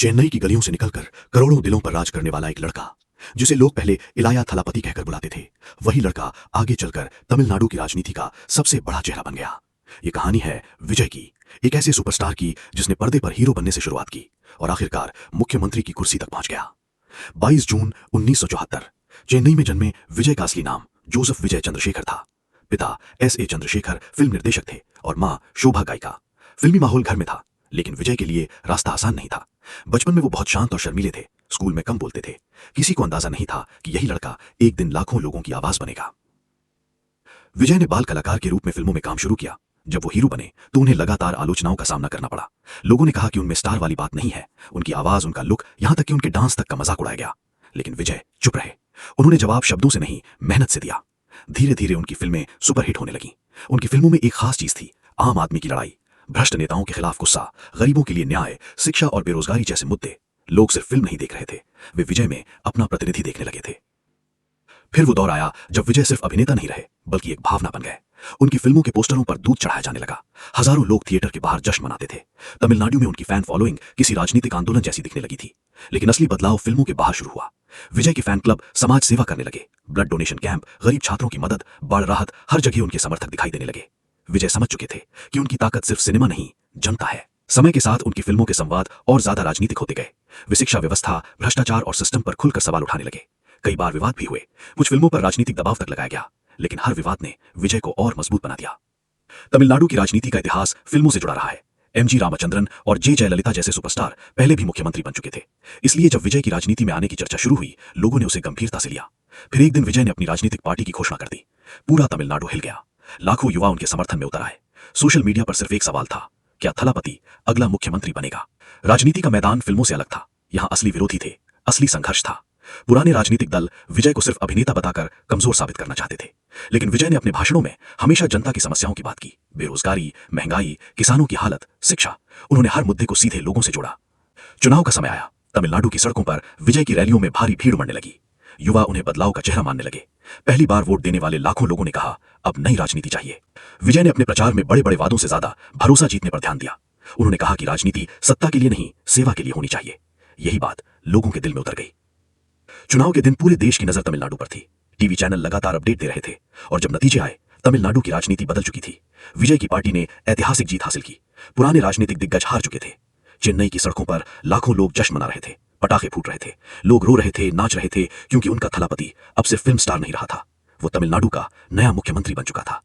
चेन्नई की गलियों से निकलकर करोड़ों दिलों पर राज करने वाला एक लड़का, जिसे लोग पहले इलाया थलापति कहकर बुलाते थे, वही लड़का आगे चलकर तमिलनाडु की राजनीति का सबसे बड़ा चेहरा बन गया। ये कहानी है विजय की, एक ऐसे सुपरस्टार की जिसने पर्दे पर हीरो बनने से शुरुआत की और आखिरकार मुख्यमंत्री की कुर्सी तक पहुंच गया। 22 जून 1974 चेन्नई में जन्मे विजय का असली नाम जोसेफ विजय चंद्रशेखर था। पिता S.A. चंद्रशेखर फिल्म निर्देशक थे और मां शोभा गायिका। फिल्मी माहौल घर में था, लेकिन विजय के लिए रास्ता आसान नहीं था। बचपन में वो बहुत शांत और शर्मीले थे, स्कूल में कम बोलते थे। किसी को अंदाजा नहीं था कि यही लड़का एक दिन लाखों लोगों की आवाज बनेगा। विजय ने बाल कलाकार के रूप में फिल्मों में काम शुरू किया। जब वो हीरो बने तो उन्हें लगातार आलोचनाओं का सामना करना पड़ा। लोगों ने कहा कि उनमें स्टार वाली बात नहीं है, उनकी आवाज, उनका लुक, यहां तक कि उनके डांस तक का मजाक उड़ाया गया। लेकिन विजय चुप रहे। उन्होंने जवाब शब्दों से नहीं, मेहनत से दिया। धीरे धीरे उनकी फिल्में सुपरहिट होने लगी। उनकी फिल्मों में एक खास चीज थी, आम आदमी की लड़ाई, भ्रष्ट नेताओं के खिलाफ गुस्सा, गरीबों के लिए न्याय, शिक्षा और बेरोजगारी जैसे मुद्दे। लोग सिर्फ फिल्म नहीं देख रहे थे, वे विजय में अपना प्रतिनिधि देखने लगे थे। फिर वो दौर आया जब विजय सिर्फ अभिनेता नहीं रहे, बल्कि एक भावना बन गए। उनकी फिल्मों के पोस्टरों पर दूध चढ़ाया जाने लगा। हजारों लोग थिएटर के बाहर जश्न मनाते थे। तमिलनाडु में उनकी फैन फॉलोइंग किसी राजनीतिक आंदोलन जैसी दिखने लगी थी। लेकिन असली बदलाव फिल्मों के बाहर शुरू हुआ। विजय के फैन क्लब समाज सेवा करने लगे। ब्लड डोनेशन कैंप, गरीब छात्रों की मदद, बाढ़ राहत, हर जगह उनके समर्थक दिखाई देने लगे। विजय समझ चुके थे कि उनकी ताकत सिर्फ सिनेमा नहीं, जनता है। समय के साथ उनकी फिल्मों के संवाद और ज्यादा राजनीतिक होते गए। वे शिक्षा व्यवस्था, भ्रष्टाचार और सिस्टम पर खुलकर सवाल उठाने लगे। कई बार विवाद भी हुए, कुछ फिल्मों पर राजनीतिक दबाव तक लगाया गया, लेकिन हर विवाद ने विजय को और मजबूत बना दिया। तमिलनाडु की राजनीति का इतिहास फिल्मों से जुड़ा रहा है। M.G. रामचंद्रन और J. जयललिता जैसे सुपरस्टार पहले भी मुख्यमंत्री बन चुके थे। इसलिए जब विजय की राजनीति में आने की चर्चा शुरू हुई, लोगों ने उसे गंभीरता से लिया। फिर एक दिन विजय ने अपनी राजनीतिक पार्टी की घोषणा कर दी। पूरा तमिलनाडु हिल गया। लाखों युवा उनके समर्थन में उतर आए। सोशल मीडिया पर सिर्फ एक सवाल था, क्या थलापति अगला मुख्यमंत्री बनेगा? राजनीति का मैदान फिल्मों से अलग था। यहां असली विरोधी थे, असली संघर्ष था। पुराने राजनीतिक दल विजय को सिर्फ अभिनेता बताकर कमजोर साबित करना चाहते थे, लेकिन विजय ने अपने भाषणों में हमेशा जनता की समस्याओं की बात की। बेरोजगारी, महंगाई, किसानों की हालत, शिक्षा। उन्होंने हर मुद्दे को सीधे लोगों से जोड़ा। चुनाव का समय आया। तमिलनाडु की सड़कों पर विजय की रैलियों में भारी भीड़ उमड़ने लगी। युवा उन्हें बदलाव का चेहरा मानने लगे। पहली बार वोट देने वाले लाखों लोगों ने कहा, अब नई राजनीति चाहिए। विजय ने अपने प्रचार में बड़े बड़े वादों से ज्यादा भरोसा जीतने पर ध्यान दिया। उन्होंने कहा कि राजनीति सत्ता के लिए नहीं, सेवा के लिए होनी चाहिए। यही बात लोगों के दिल में उतर गई। चुनाव के दिन पूरे देश की नजर तमिलनाडु पर थी। टीवी चैनल लगातार अपडेट दे रहे थे और जब नतीजे आए, तमिलनाडु की राजनीति बदल चुकी थी। विजय की पार्टी ने ऐतिहासिक जीत हासिल की। पुराने राजनीतिक दिग्गज हार चुके थे। चेन्नई की सड़कों पर लाखों लोग जश्न मना रहे थे, पटाखे फूट रहे थे, लोग रो रहे थे, नाच रहे थे, क्योंकि उनका थलापति अब सिर्फ फिल्म स्टार नहीं रहा था, वो तमिलनाडु का नया मुख्यमंत्री बन चुका था।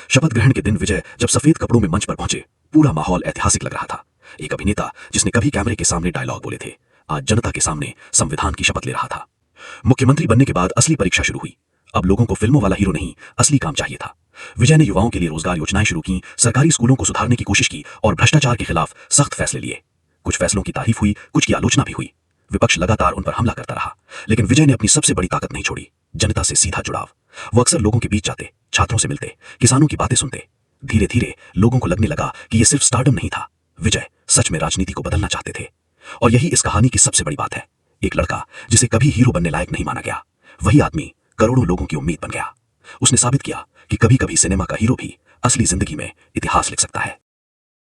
शपथ ग्रहण के दिन विजय जब सफेद कपड़ों में मंच पर पहुंचे, पूरा माहौल ऐतिहासिक लग रहा था। एक अभिनेता जिसने कभी कैमरे के सामने डायलॉग बोले थे, आज जनता के सामने संविधान की शपथ ले रहा था। मुख्यमंत्री बनने के बाद असली परीक्षा शुरू हुई। अब लोगों को फिल्मों वाला हीरो नहीं, असली काम चाहिए था। विजय ने युवाओं के लिए रोजगार योजनाएं शुरू की, सरकारी स्कूलों को सुधारने की कोशिश की और भ्रष्टाचार के खिलाफ सख्त फैसले लिए। कुछ फैसलों की तारीफ हुई, कुछ की आलोचना भी हुई। विपक्ष लगातार उन पर हमला करता रहा, लेकिन विजय ने अपनी सबसे बड़ी ताकत नहीं छोड़ी, जनता से सीधा जुड़ाव। वो अक्सर लोगों के बीच जाते, छात्रों से मिलते, किसानों की बातें सुनते। धीरे धीरे लोगों को लगने लगा कि यह सिर्फ स्टारडम नहीं था, विजय सच में राजनीति को बदलना चाहते थे। और यही इस कहानी की सबसे बड़ी बात है। एक लड़का जिसे कभी हीरो बनने लायक नहीं माना गया, वही आदमी करोड़ों लोगों की उम्मीद बन गया। उसने साबित किया कि कभी कभी सिनेमा का हीरो भी असली जिंदगी में इतिहास लिख सकता है।